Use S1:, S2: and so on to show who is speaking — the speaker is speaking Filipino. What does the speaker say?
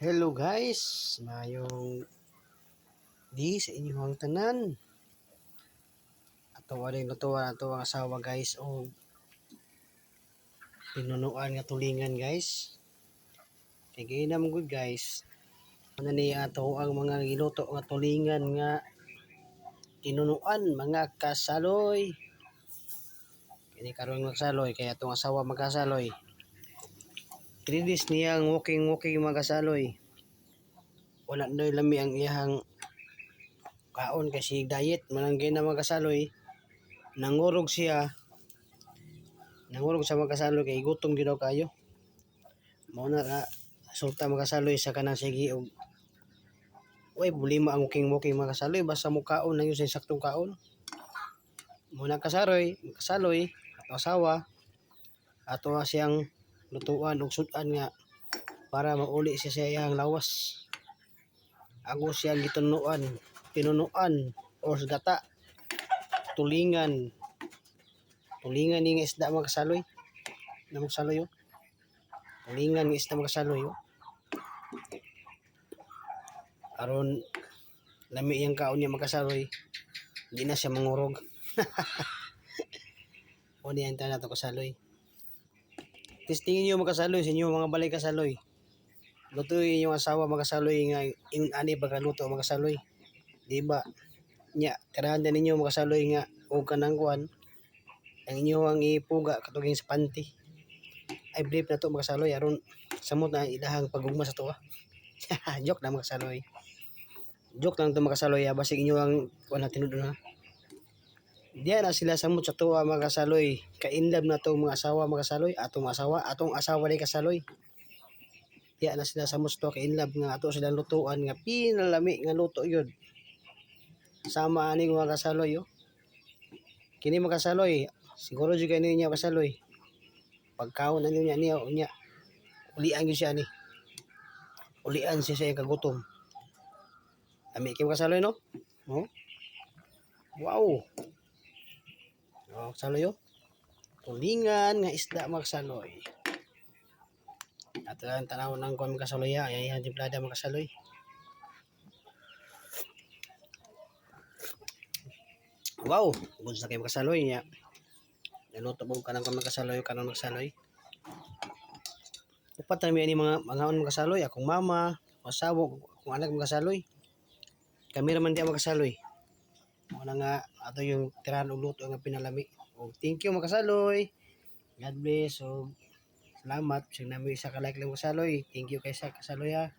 S1: Hello guys, mayong di sa inyong tanan. Ato rin natuwa ato ang asawa guys o pinunuan nga tulingan guys. Kay ginam good guys. Ano ni ato ang mga giluto nga tulingan nga tinunuan mga kasaloy. Kini karon magsaloy kaya atong asawa magkasaloy. 3 days niyang walking mga kasaloy. Wala na lami ang iyang kaon kasi diet mananggay na magkasaloy. Nangurog sa magkasaloy kay gutom gid daw kayo. Mao na ka sulta magkasaloy sa kanang sige og uy bulima ang muking magkasaloy basta mukaon lang yun sa saktong kaon. Muna kasaloy ato asawa ato siyang lutuan og sudan nga para mauli siya sa iyang lawas. Ako siya pinunuan o gata tulingan ni nga isda magkasaloy na magsaloy yo. Tulingan nga isda magkasaloy yo. Aron lami yang kaon niya magkasaloy di na siya mangurog. O niyan ta nato kasaloy. Testingin niyo magkasaloy sa inyo mga balay kasaloy. Lutuin yung asawa magkasaloy nga in ani pagkaluto magkasaloy. Di ba? Nya tirahan din ninyo magkasaloy nga og kanang kuan ang inyo ang ipuga katuging sa panty. I believe na to magkasaloy aron samot na ilahang pagugma sa tuwa. Joke lang magkasaloy. Joke lang to magkasaloy basig inyo ang kuan tinud na. Diyan na sila samot sa tuwa magkasaloy. Kainlab na to mga asawa magkasaloy atong asawa ni kasaloy. Diyan na sila samot sa tuwa kainlab nga ato silang lutuan nga pinalami nga luto yun. Sama ani mga kasaloy yo. Kini magkasaloy siguro jud kani niya kasaloy. Pagkaon na niya unya. Ulian gyud siya ni. Ulian siya sa kagutom. Ami kay kasaloy no? Oh. Wow. Oh, kasaloy yo. Tulingan nga isda magkasaloy. Ato ang tanaw ng kon magkasaloy ya, ayan timplada magkasaloy. Wow, good sa kay magkasaloy niya. Naluto mo ka ng magkasaloy kanon magkasaloy. Upat na mi ani mga magkasaloy, akong mama, asawa, akong anak magkasaloy. Kami raman di magkasaloy. Muna nga ato yung tirahan og luto nga pinalami. Og thank you magkasaloy. God bless og salamat sa nami sa ka-like lang magkasaloy. Thank you kay sa kasaloy ha.